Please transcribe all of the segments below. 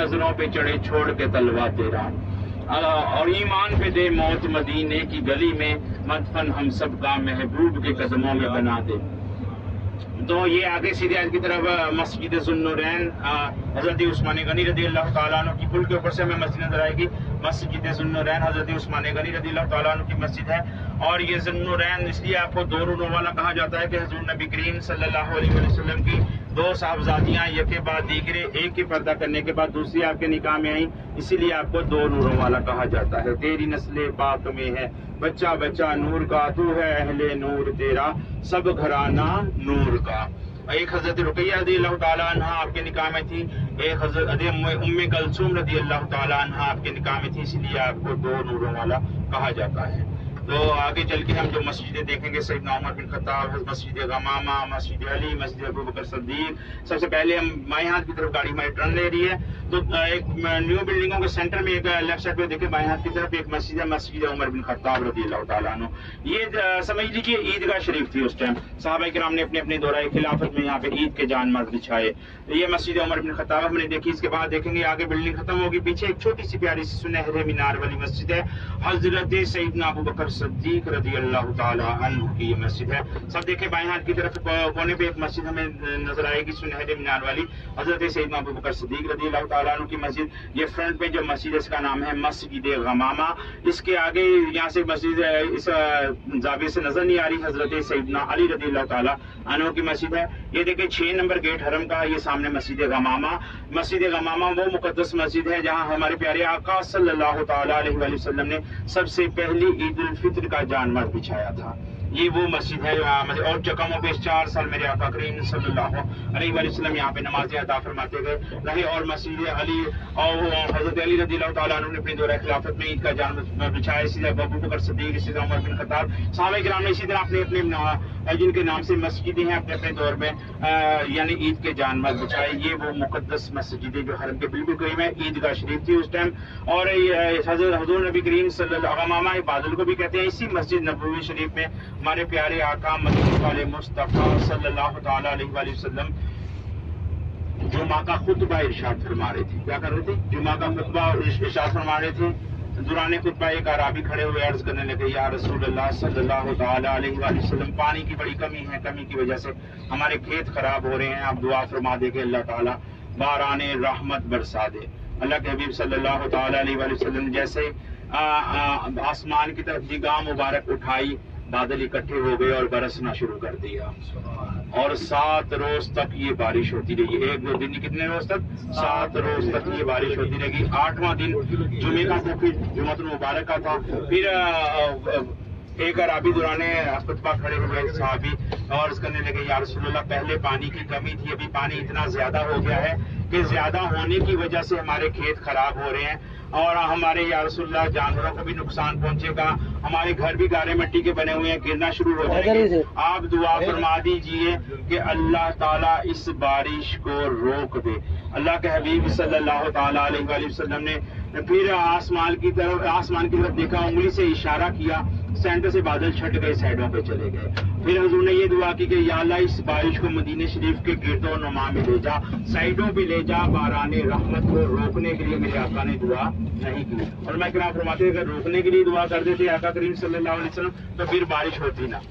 نظروں پہ چڑھے چھوڑ کے تلوا تیرا، اور ایمان پہ دے موت مدینے کی گلی میں، مدفن ہم سب کا محبوب کے قدموں میں بنا دے۔ تو یہ آگے سیدھے آج کی طرف مسجد ذوالنورین حضرت عثمان غنی رضی اللہ تعالیٰ عنہ کی پل کے اوپر سے ہمیں مسجد نظر آئے گی۔ مسجد ذوالنورین حضرت عثمان غنی رضی اللہ تعالیٰ عنہ کی مسجد ہے، اور یہ ذوالنورین اس لیے آپ کو دو رونوں والا کہا جاتا ہے کہ حضور نبی کریم صلی اللہ علیہ وسلم کی دو صاحبزادیاں یکے بعد دیگرے ایک کے پردہ کرنے کے بعد دوسری آپ کے نکاح میں آئیں، اسی لیے آپ کو دو نوروں والا کہا جاتا ہے۔ تیری نسل پاک میں ہے بچہ بچہ نور کا، تو ہے اہل نور تیرا سب گھرانہ نور کا۔ ایک حضرت رقیہ رضی اللہ تعالیٰ عنہ آپ کے نکاح میں تھی، ایک حضرت ام کلثوم رضی اللہ تعالیٰ عنہ آپ کے نکاح میں تھی، اسی لیے آپ کو دو نوروں والا کہا جاتا ہے۔ تو آگے چل کے ہم جو مسجدیں دیکھیں گے، سیدنا عمر بن خطاب، مسجد غمامہ، مسجد علی، مسجد ابوبکر صدیق۔ سب سے پہلے ہم بائیں ہاتھ کی طرف گاڑی ہماری ٹرن لے رہی ہے، تو ایک نیو بلڈنگوں کے سینٹر میں ایک لیفٹ سائڈ پہ دیکھیں بائیں ہاتھ کی طرف ایک مسجد ہے، مسجد عمر بن خطاب رضی اللہ تعالیٰ عنہ۔ یہ سمجھ لیجیے عیدگاہ شریف تھی اس ٹائم، صحابہ کرام نے اپنے اپنے دورہ خلافت میں یہاں پہ عید کے جان مرد بچھائے۔ یہ مسجد عمر بن خطاب ہم نے دیکھی، اس کے بعد دیکھیں گے آگے بلڈنگ ختم ہوگی، پیچھے ایک چھوٹی سی پیاری سی سنہرے مینار والی مسجد ہے، حضرت سیدنا ابوبکر صدیق رضی اللہ تعالی عنہ کی یہ مسجد ہے۔ سب دیکھیں بائیں ہاتھ کی طرف کونے پہ ایک مسجد ہمیں نظر آئے گی سنہرے مینار والی، حضرت سیدنا ابوبکر صدیق رضی اللہ تعالیٰ عنہ کی مسجد۔ یہ فرنٹ پہ جو مسجد ہے اس کا نام ہے مسجد غمامہ۔ اس کے آگے یہاں سے مسجد اس زاویے سے نظر نہیں آ رہی، حضرت سیدنا علی رضی اللہ تعالیٰ عنہ کی مسجد ہے۔ یہ دیکھیں 6 نمبر گیٹ حرم کا، یہ سامنے مسجد غمامہ۔ مسجد غمامہ وہ مقدس مسجد ہے جہاں ہمارے پیارے آقا صلی اللہ تعالیٰ علیہ وآلہ وسلم نے سب سے پہلی عید الفطر کا جان مرد بچھایا تھا۔ یہ وہ مسجد ہے، اور چکموں پہ 4 سال میرے آقا کریم صلی اللہ علیہ وآلہ وسلم یہاں پہ نمازیں ادا فرماتے رہے، اور مسجد علی اور حضرت علی رضی اللہ تعالیٰ عنہ نے اپنی دورہ خلافت میں عید کا جان بچھایا، اسی طرح ابوبکر صدیق، اسی طرح عمر بن خطاب، صحابہ کرام نے اسی طرح اپنے اپنے جن کے نام سے مسجدیں ہیں اپنے اپنے دور میں یعنی عید کے جان مرد بچھائے۔ یہ وہ مقدس مسجدیں جو حرم کے بالکل قریب ہے، عیدگاہ شریف تھی اس ٹائم، اور حضور نبی کریم صلی اللہ علیہ وسلم بادل کو بھی کہتے ہیں۔ اسی مسجد نبوی شریف میں ہمارے پیارے آقا مدنی والے مصطفیٰ صلی اللہ تعالیٰ علیہ وآلہ وسلم جمعہ کا خطبہ ارشاد فرما رہے تھے۔ کیا کر رہے تھے؟ جمعہ کا خطبہ ارشاد فرما رہے تھے۔ دوران خطبہ ایک عرابی کھڑے ہوئے عرض کرنے لگے، یا رسول اللہ صلی اللہ تعالیٰ علیہ وآلہ وسلم، پانی کی بڑی کمی ہے، کمی کی وجہ سے ہمارے کھیت خراب ہو رہے ہیں، آپ دعا فرما دے کہ اللہ تعالیٰ باران رحمت برسا دے۔ اللہ کے حبیب صلی اللہ تعالیٰ علیہ وآلہ وسلم جیسے آسمان کی طرف نگاہ مبارک اٹھائی، بادل اکٹھے ہو گئے اور برسنا شروع کر دیا، اور 7 روز تک یہ بارش ہوتی رہی۔ 1-2 دن کتنے روز تک؟ 7 روز تک یہ بارش ہوتی رہی۔ 8واں دن جمعے کا تھا، پھر جمعۃ المبارک کا تھا، پھر ایک عرابی دوران خطبہ کھڑے ہوئے صحابی اور عرض کرنے لگے، یا رسول اللہ پہلے پانی کی کمی تھی، ابھی پانی اتنا زیادہ ہو گیا ہے کہ زیادہ ہونے کی وجہ سے ہمارے کھیت خراب ہو رہے ہیں، اور ہمارے یا رسول اللہ جانوروں کو بھی نقصان پہنچے گا، ہمارے گھر بھی گارے مٹی کے بنے ہوئے ہیں، گرنا شروع ہو جائیں گے، آپ دعا فرما دیجئے کہ اللہ تعالیٰ اس بارش کو روک دے۔ اللہ کے حبیب صلی اللہ تعالیٰ علیہ وآلہ وسلم نے پھر آسمان کی طرف دیکھا، انگلی سے اشارہ کیا، سینٹر سے بادل چھٹ گئے، سائڈوں پہ چلے گئے۔ پھر حضور نے یہ دعا کی کہ یا اللہ اس بارش کو مدینہ شریف کے گرد و نما میں لے جا، سائڈوں پہ لے جا، باران رحمت کو روکنے کے لیے میرے آقا نے دعا نہیں کی۔ اور میں کرام فرماتے اگر روکنے کے لیے دعا کر دیتے آقا کریم صلی اللہ علیہ وسلم تو پھر بارش ہوتی نہ۔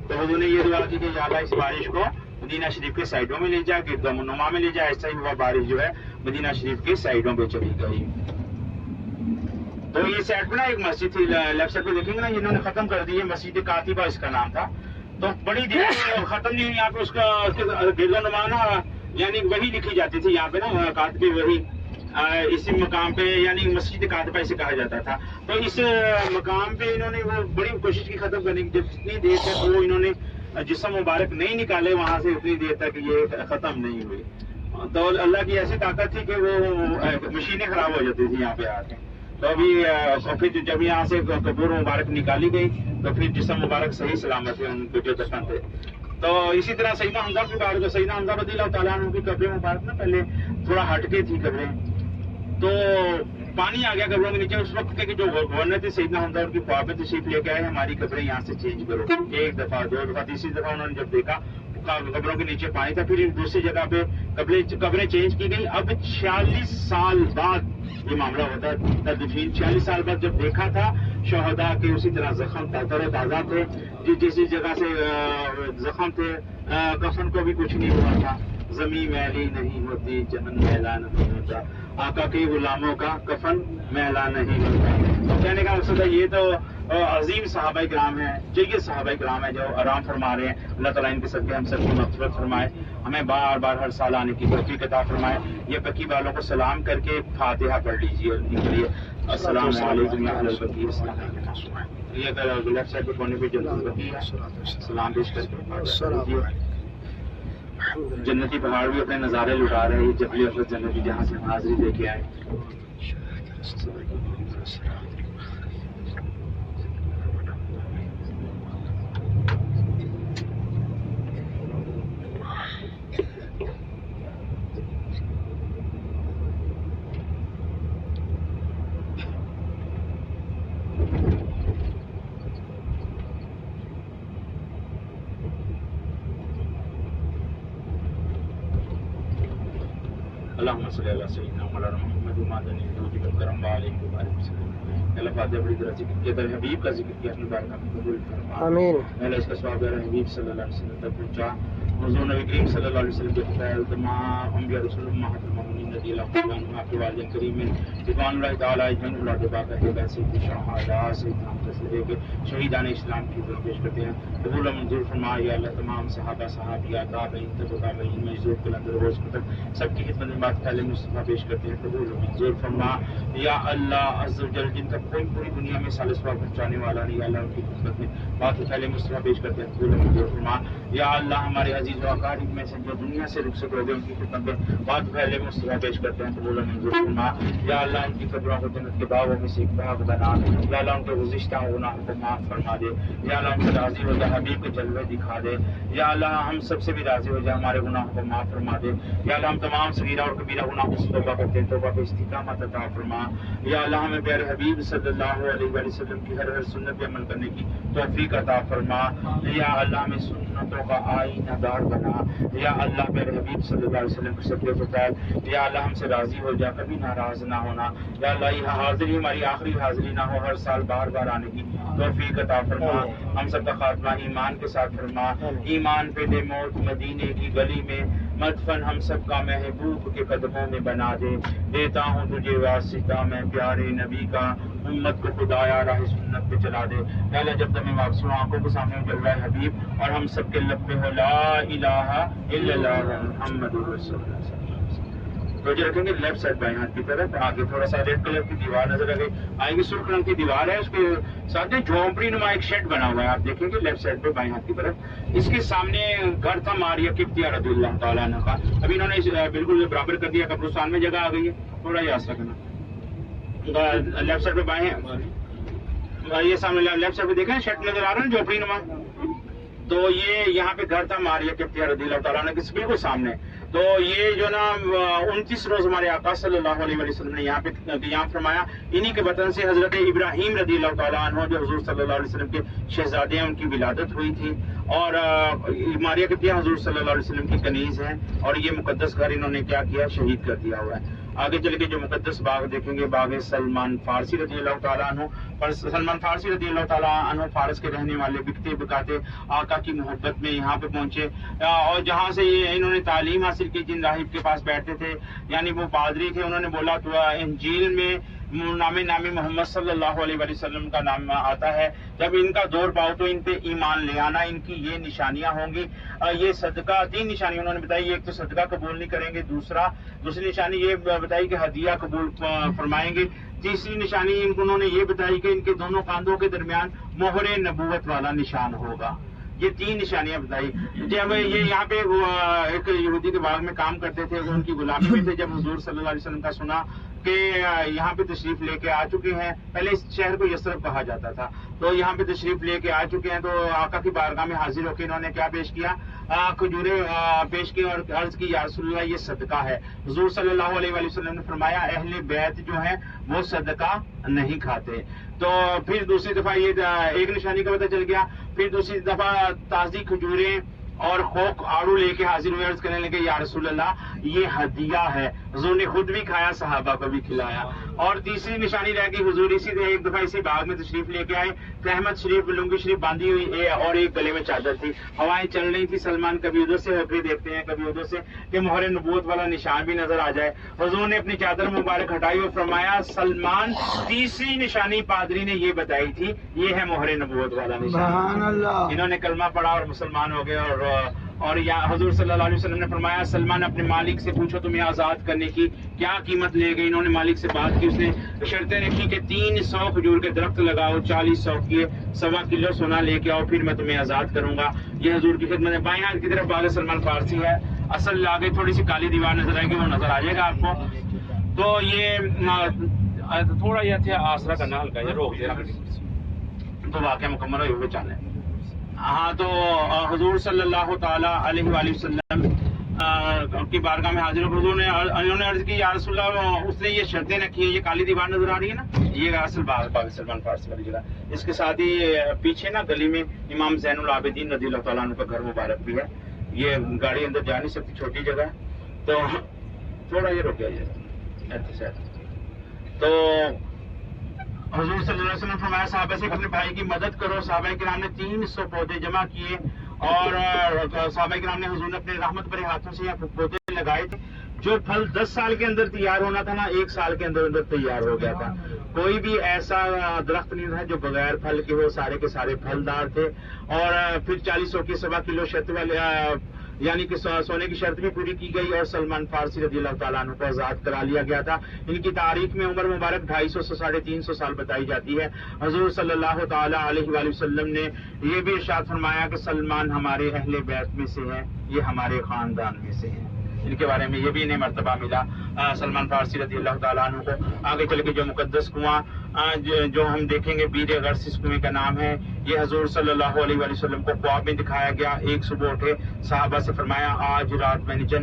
تو حضور نے یہ دعا کی کہ یا اللہ اس بارش کو مدینہ شریف کے سائڈوں میں لے جا، گرد و نما میں لے جا۔ ایسا ہی ہوا، بارش جو ہے مدینہ شریف کے سائڈوں پہ چلی گئی۔ تو یہ سائڈ پہ نا ایک مسجد تھی، لیفٹ سائڈ پہ دیکھیں گے نا، انہوں نے ختم کر دی ہے، مسجد کاتبہ اس کا نام تھا، تو بڑی دیر ختم نہیں ہوئی یہاں پہ، اس کا گرد و نما نا یعنی وہی لکھی جاتی تھی یہاں پہ نا، کاتبی وہی اسی مقام پہ، یعنی مسجد کاتبہ اسے کہا جاتا تھا۔ تو اس مقام پہ انہوں نے وہ بڑی کوشش کی ختم کرنے کی، جب جتنی دیر تک وہ انہوں نے جسم مبارک نہیں نکالے وہاں سے، اتنی دیر تک یہ ختم نہیں ہوئی۔ تو اللہ کی ایسی طاقت تھی کہ وہ مشینیں خراب ہو جاتی تھی یہاں پہ آ کے۔ تو ابھی پھر جب یہاں سے قبور مبارک نکالی گئی تو پھر جسم مبارک صحیح سلامت ہے ان کے جو دفن تھے۔ تو اسی طرح سیدنا حمزہ کی بات کو، سیدنا حمزہ رضی اللہ تعالیٰ عنہ کی قبر مبارک نا پہلے تھوڑا ہٹ کے تھی قبریں، تو پانی آ گیا قبروں کے نیچے۔ اس وقت کے جو گورنر تھے سیدنا حمزہ ان کی خواب میں تشریف لے کے آئے، ہماری قبریں یہاں سے چینج کرو۔ 1 دفعہ 2 دفعہ، تیسری دفعہ انہوں نے جب دیکھا قبروں کے نیچے پانی تھا، پھر دوسری جگہ پہ قبریں چینج کی گئی۔ اب 46 سال بعد یہ معاملہ ہوتا ہے تدفین 46 سال بعد جب دیکھا تھا شہداء کے اسی طرح زخم تر و تازہ تھے، جس جگہ سے زخم تھے کفن کو بھی کچھ نہیں ہوا تھا، زمین میلی نہیں ہوتی، جہن میلا نہیں ہوتا، آقا کے غلاموں کا کفن میلا نہیں ہوتا۔ تو کہنے کا مقصد ہے یہ تو عظیم صحابہ کرام ہیں، جیت صحابہ کرام ہیں جو آرام فرما رہے ہیں، اللہ تعالیٰ ان کے صدقے ہم سب کی مغفرت فرمائے، ہمیں بار بار ہر سال آنے کی توفیق عطا فرمائے۔ یہ بقی والوں کو سلام کر کے فاتحہ پڑھ لیجیے ان کے لیے۔ السلام علیکم یا اہل البقیع، السلام علیکم۔ یہ اگر لیفٹ سائڈ پہ کونے پہ بقیع ہے، سلام پیش کر کے جنتی پہاڑ بھی اپنے نظارے لٹا رہے ہیں، یہ جبلی افرت جنتی جہاں سے حاضری لے کے آئے۔ اللہم صلی اللہ سیدنا مولانا محمد ومادن الدودی والکرم وعلیہ وبارک وسلم۔ اللہ فاتحہ بڑی طرح ذکر کیا، در حبیب کا ذکر کیا، اپنے بارکہ میں قبول فرما۔ آمین۔ اللہ اس کا ثواب در حبیب صلی اللہ علیہ وسلم تک پہنچا۔ حضور نبی کریم صلی اللہ علیہ وسلم کے خیر تمام انبیاء رسول امہات المؤمنین رضی اللہ عنہم، آپ کے والدین کریم میں رضوان اللہ تعالیٰ اجمعین، اولاد پاک اہل بیت سید شہداء سیدنا حسن کے شہیدان اسلام کی عزت پیش کرتے ہیں، قبول و منظور فرما یا اللہ۔ تمام صحابہ صحابیات تابعین تبع تابعین مجذوب قلندر روز تک سب کی خدمت میں بات پھیلے مصطفیٰ پیش کرتے ہیں، قبول و منظور فرما یا اللہ عز و جل۔ جن تک کوئی پوری دنیا میں سال ثواب پہنچانے والا نہیں، یا اللہ ان کی خدمت میں بات پھیلے مصطفیٰ پیش کرتے ہیں، قبول و منظور فرما یا اللہ۔ ہمارے عزیز و اقارب میں سے جو دنیا سے رخصت ہو گئے ان کی خدمت میں بات پھیلے مصطفیٰ پیش کرتے ہیں، قبول و منظور فرما یا اللہ۔ ان کی قبروں کو جنت کے باغوں میں سے ایک باغ بنا یا اللہ، ان کے گزشتہ گناہوں کو معاف فرما دے یا اللہ۔ ان سے راضی ہو جا، حبیب کے جلوے دکھا دے یا اللہ۔ ہم سب سے بھی راضی ہو جا، ہمارے گناہوں کو معاف فرما دے یا اللہ۔ ہم تمام صغیرہ اور کبیرہ گناہوں سے توبہ کرتے ہیں، توبہ پہ استقامت عطا فرما یا اللہ۔ ہمیں پیارے حبیب صلی اللہ علیہ وسلم کی ہر سنت پہ عمل کرنے کی توفیق عطا فرما یا اللہ۔ ہمیں سنتوں کا آئینہ دار بنا یا اللہ۔ پیارے حبیب صلی اللہ علیہ وسلم کے صدقے فضائل یا اللہ، ہم سے راضی ہو جا، کبھی ناراض نہ ہونا یا اللہ۔ یہ حاضری ہماری آخری حاضری نہ ہو، ہر سال بار بار آنے کی توفیق عطا فرما۔ ہم سب کا خاتمہ ایمان کے ساتھ فرما، ایمان پہ دے موت مدینے کی گلی میں، مدفن ہم سب کا محبوب کے قدموں میں بنا دے۔ دیتا ہوں تجھے واسطہ میں پیارے نبی کا، امت کو خدایا راہ سنت پہ چلا دے یا اللہ۔ جب تک میں واپس ہوں آنکھوں کے سامنے جلوہ حبیب اور ہم سب کے لب پہ ہو لا الہ الا اللہ محمد رسول اللہ۔ توجہ رکھیں گے لیفٹ سائڈ بائیں ہاتھ کی طرف، آگے تھوڑا سا ریڈ کلر کی دیوار نظر آئے گی، سرخ رنگ کی دیوار ہے، اس کے ساتھ جھونپڑی نما ایک شیڈ بنا ہوا ہے، آپ دیکھیں گے لیفٹ سائڈ پہ بائیں ہاتھ کی طرف۔ اس کے سامنے گھر تھا ماریہ قبطیہ رضی اللہ تعالیٰ عنہ کا، ابھی انہوں نے بالکل برابر کر دیا، قبرستان میں جگہ آ گئی ہے، تھوڑا یاد رکھنا۔ لیفٹ سائڈ پہ بائیں یہ سامنے لیفٹ سائڈ پہ دیکھیں شیڈ نظر آ رہا ہے جھونپڑی نما، تو یہ یہاں پہ گھر تھا ماریہ قبطیہ رضی اللہ تعالیٰ عنہ کے بالکل سامنے۔ تو یہ جو نا 29 روز ہمارے آقا صلی اللہ علیہ وسلم نے یہاں پہ قیام فرمایا، انہی کے وطن سے حضرت ابراہیم رضی اللہ تعالیٰ عنہ جو حضور صلی اللہ علیہ وسلم کے شہزادے ہیں، ان کی ولادت ہوئی تھی، اور ماریہ قبطیہ حضور صلی اللہ علیہ وسلم کی کنیز ہیں، اور یہ مقدس گھر انہوں نے کیا کیا، شہید کر دیا ہوا ہے۔ آگے چل کے جو مقدس باغ دیکھیں گے، باغ سلمان فارسی رضی اللہ تعالیٰ عنہ، سلمان فارسی رضی اللہ تعالیٰ عنہ فارس کے رہنے والے، بکتے بکاتے آقا کی محبت میں یہاں پہ پہنچے، اور جہاں سے انہوں نے تعلیم حاصل کی، جن راہب کے پاس بیٹھتے تھے، یعنی وہ پادری تھے، انہوں نے بولا تو انجیل میں نام محمد صلی اللہ علیہ وسلم کا نام آتا ہے، جب ان کا دور پاؤ تو ان پہ ایمان لے آنا، ان کی یہ نشانیاں ہوں گی۔ یہ صدقہ، 3 نشانیاں انہوں نے بتائی، ایک تو صدقہ قبول نہیں کریں گے، دوسری نشانی یہ بتائی کہ ہدیہ قبول فرمائیں گے، تیسری نشانی انہوں نے یہ بتائی کہ ان کے دونوں کاندھوں کے درمیان مہر نبوت والا نشان ہوگا۔ یہ 3 نشانیاں بتائی۔ جب یہ یہاں پہ ایک یہودی کے باغ میں کام کرتے تھے، ان کی غلامی میں تھے، جب حضور صلی اللہ علیہ وسلم کا سنا کہ یہاں پہ تشریف لے کے آ چکے ہیں، پہلے اس شہر کو یثرب کہا جاتا تھا، تو یہاں پہ تشریف لے کے آ چکے ہیں، تو آقا کی بارگاہ میں حاضر ہو کے انہوں نے کیا پیش کیا، کھجوریں پیش کی اور عرض کی یا رسول اللہ یہ صدقہ ہے۔ حضور صلی اللہ علیہ وسلم نے فرمایا اہل بیت جو ہیں وہ صدقہ نہیں کھاتے۔ تو پھر دوسری دفعہ یہ ایک نشانی کا پتہ چل گیا، پھر دوسری دفعہ تازی کھجوریں اور خوک آڑو لے کے حاضر ہوئے، عرض کرنے لگے یا رسول اللہ یہ ہدیہ ہے. حضور نے خود بھی کھایا، صحابہ کو بھی کھلایا. اور تیسری نشانی رہ گئی، حضور اسی طرح ایک دفعہ اسی باغ میں تشریف لے کے آئے، احمد شریف لنگی شریف باندھی ہوئی اور ایک گلے میں چادر تھی، ہوائیں چل رہی تھی. سلمان کبھی ادھر سے ہوکر دیکھتے ہیں کبھی ادھر سے کہ مہر نبوت والا نشان بھی نظر آ جائے. حضور نے اپنی چادر مبارک ہٹائی اور فرمایا سلمان تیسری نشانی پادری نے یہ بتائی تھی، یہ ہے مہر نبوت والا نشان. انہوں نے کلمہ پڑھا اور مسلمان ہو گئے. اور یا حضور صلی اللہ علیہ وسلم نے فرمایا سلمان اپنے مالک سے پوچھو تمہیں آزاد کرنے کی کیا قیمت لے گئی. انہوں نے مالک سے بات کی، اس نے شرطیں رکھی کہ 300 کھجور کے درخت لگاؤ، 40 کی 1.25 کلو سونا لے کے آؤ، پھر میں تمہیں آزاد کروں گا. یہ حضور کی خدمت ہے. بائیں ہاتھ کی طرف باغ سلمان فارسی ہے، اصل آگے تھوڑی سی کالی دیوار نظر آئے گی، وہ نظر آ جائے گا آپ کو. تو یہ تھوڑا یہ تھا آسرا کرنا ہلکا یہ روک دے رہا تو واقعہ مکمل ہوئے چانے. ہاں تو حضور صلی اللہ تعالی علیہ وآلہ وسلم کی بارگاہ میں حاضر ہو. حضور نے انہوں نے عرض کی یا رسول اللہ اس نے یہ شرطیں رکھی ہیں، یہ کالی دیوار نظر آ رہی ہے نا، یہ اصل باغ سلمان فارسی والی جگہ. اس کے ساتھ ہی پیچھے نا گلی میں امام زین العابدین رضی اللہ تعالیٰ عنہ کا گھر مبارک بھی ہے. یہ گاڑی اندر جا نہیں سکتی، چھوٹی جگہ ہے. تو تھوڑا یہ رک گیا. تو حضور صلی اللہ علیہ وسلم نے فرمایا صحابہ سے اپنے بھائی کی مدد کرو. صحابہ کرام نے 300 پودے جمع کیے اور صحابہ کرام نے حضور نے اپنے رحمت بھرے ہاتھوں سے یہ پودے لگائے تھے. جو پھل 10 سال کے اندر تیار ہونا تھا نا 1 سال کے اندر تیار ہو گیا تھا. کوئی بھی ایسا درخت نہیں تھا جو بغیر پھل کے وہ سارے کے سارے پھلدار تھے. اور پھر 40 کی 1.25 کلو شرط والے یعنی کہ سونے کی شرط بھی پوری کی گئی اور سلمان فارسی رضی اللہ تعالیٰ عنہ کو آزاد کرا لیا گیا تھا. ان کی تاریخ میں عمر مبارک 250 سے 350 سال بتائی جاتی ہے. حضور صلی اللہ تعالیٰ علیہ وآلہ وسلم نے یہ بھی ارشاد فرمایا کہ سلمان ہمارے اہل بیت میں سے ہیں، یہ ہمارے خاندان میں سے ہیں. ان کے بارے میں یہ بھی انہیں مرتبہ ملا سلمان فارسی رضی اللہ تعالیٰ عنہ کو. آگے چل کے جو مقدس کنواں جو ہم دیکھیں گے بیر غرس اس کنویں کا نام ہے. یہ حضور صلی اللہ علیہ وآلہ وسلم کو خواب میں دکھایا گیا. ایک صبح اٹھے صحابہ سے فرمایا آج رات میں نے جنت